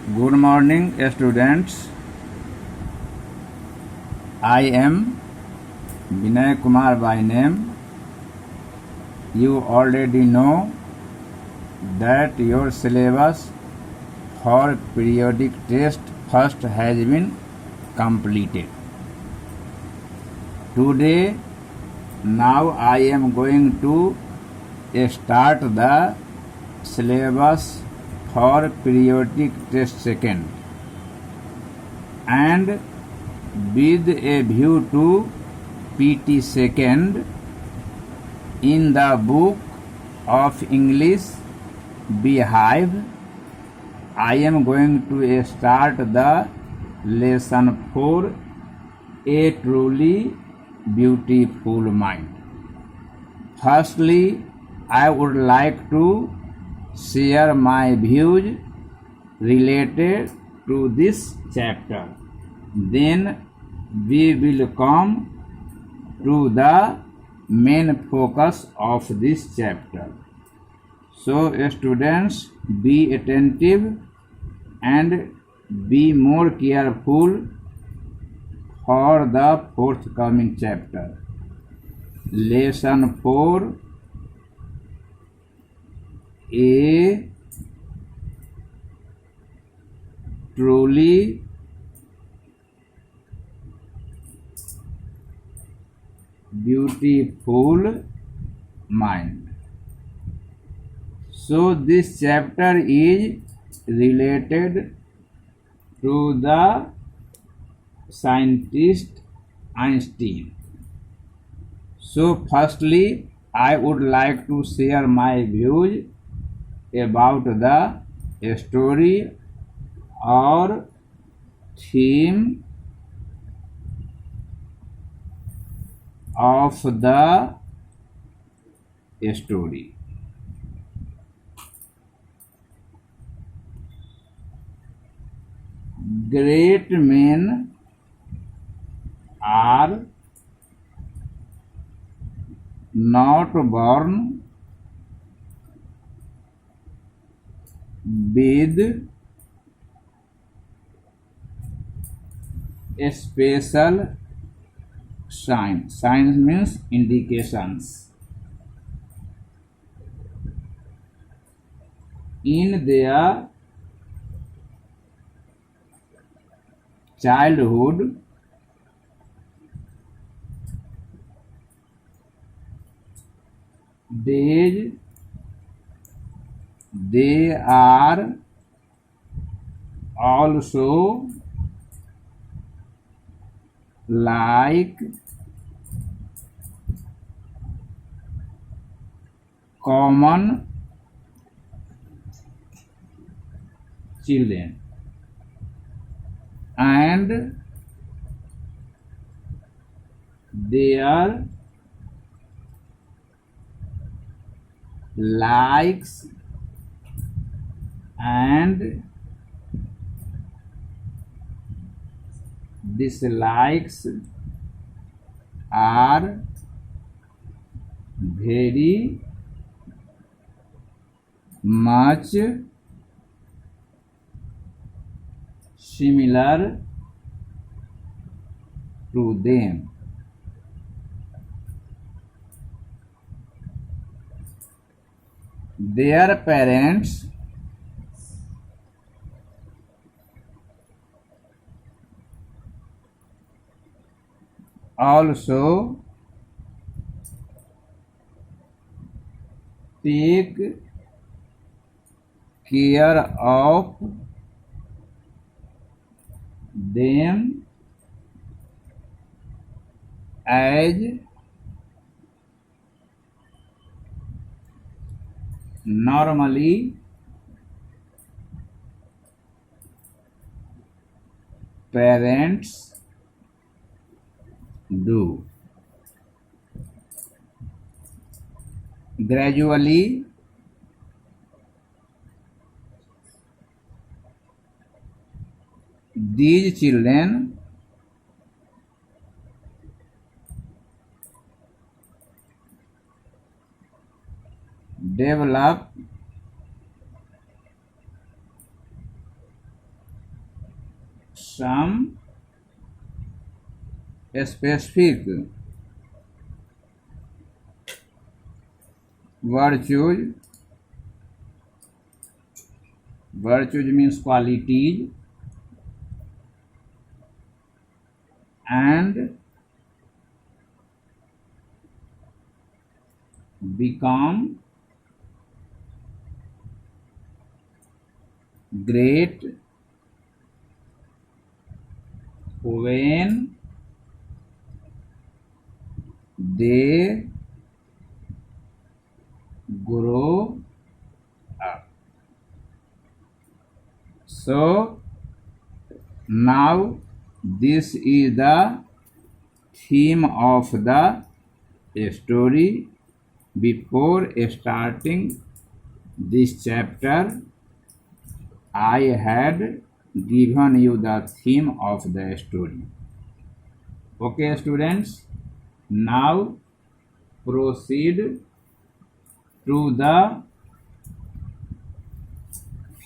Good morning, students. I am Vinay Kumar by name. You already know that your syllabus for periodic test first has been completed. Today, now I am going to start the syllabus for periodic test second, and with a view to PT second in the book of English Beehive, I am going to start the lesson for A Truly Beautiful Mind. Firstly, I would like to share my views related to this chapter. Then we will come to the main focus of this chapter. So students, be attentive and be more careful for the forthcoming chapter. Lesson 4, A Truly Beautiful Mind. So this chapter is related to the scientist Einstein. So firstly, I would like to share my views about the story or theme of the story. Great men are not born with a special sign. Signs means indications in their childhood. They are also like common children, and their likes and dislikes are very much similar to them. Their parents also take care of them as normally parents do. Gradually, these children develop some specific virtues. Virtues means qualities, and become great when they grow up. So now this is the theme of the story. Before starting this chapter, I had given you the theme of the story. Okay, students, now proceed to the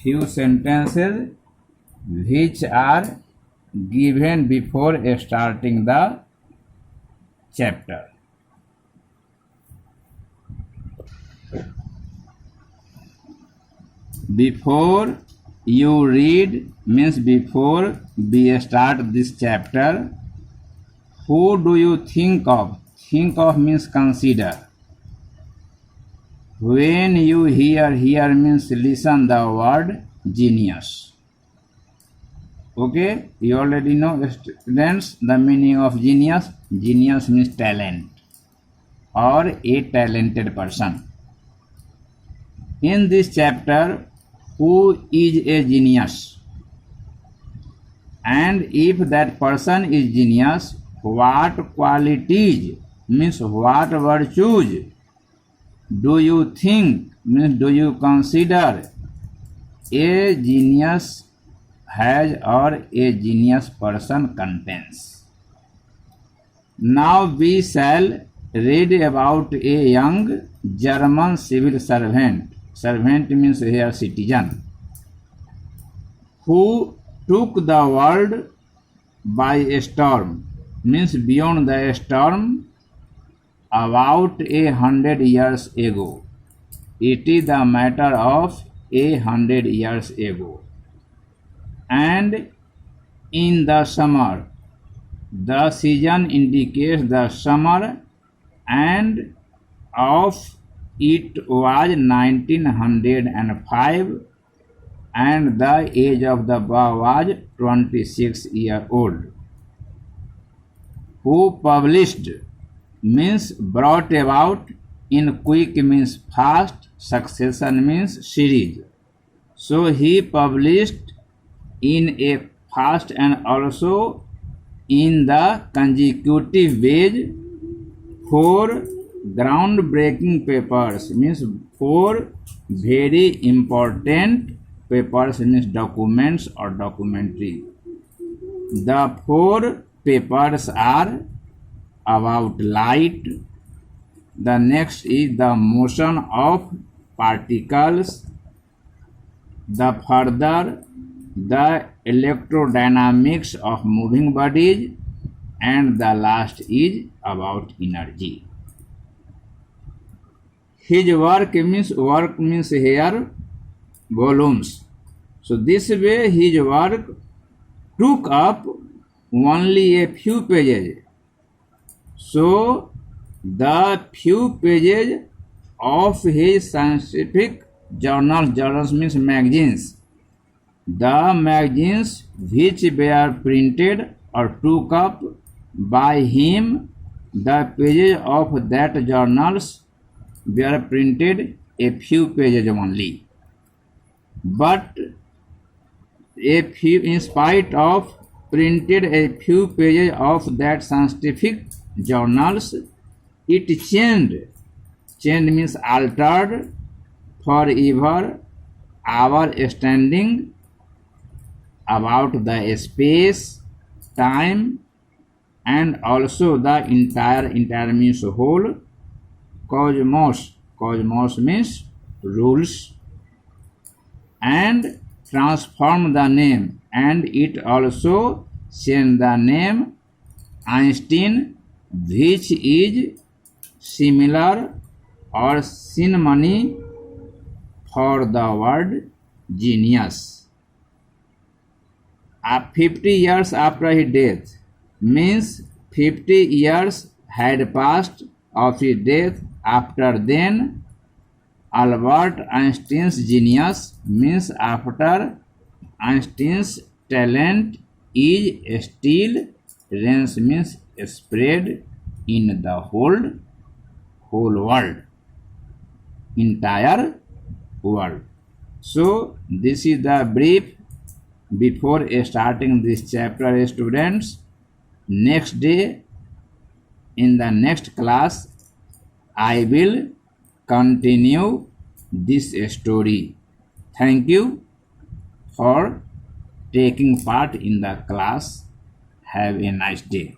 few sentences which are given before starting the chapter. Before you read, means before we start this chapter, who do you think of? Think of means consider. When you hear means listen the word genius. Okay, you already know, students, the meaning of genius. Genius means talent or a talented person. In this chapter, who is a genius? And if that person is genius, what qualities means what virtues do you think means do you consider a genius has or a genius person contains? Now we shall read about a young German civil servant. Servant means here citizen, who took the world by storm, means beyond the storm, about 100 years ago. It is the matter of 100 years ago. And in the summer, the season indicates the summer, and of it was 1905, and the age of the boy was 26 years old. Who published means brought about, in quick means fast, succession means series. So he published in a fast and also in the consecutive ways 4 groundbreaking papers, means 4 very important papers, means documents or documentary. The 4 papers are about light. The next is the motion of particles. The further, the electrodynamics of moving bodies, and the last is about energy. His work means here volumes. So this way his work took up only a few pages. So the few pages of his scientific journals means magazines. The magazines which were printed or took up by him, the pages of that journals were printed a few pages only. But a few, in spite of printed a few pages of that scientific journals, it changed means altered forever our understanding about the space, time, and also the entire means whole cosmos. Cosmos means rules, and transformed the name, and it also changed the name Einstein, which is similar or synonym for the word genius. 50 years after his death means 50 years had passed of his death. After then, Albert Einstein's genius means after Einstein's talent is still reigns means spread in the whole world, entire world. So this is the brief before starting this chapter, students. Next day, in the next class, I will continue this story. Thank you for taking part in the class. Have a nice day.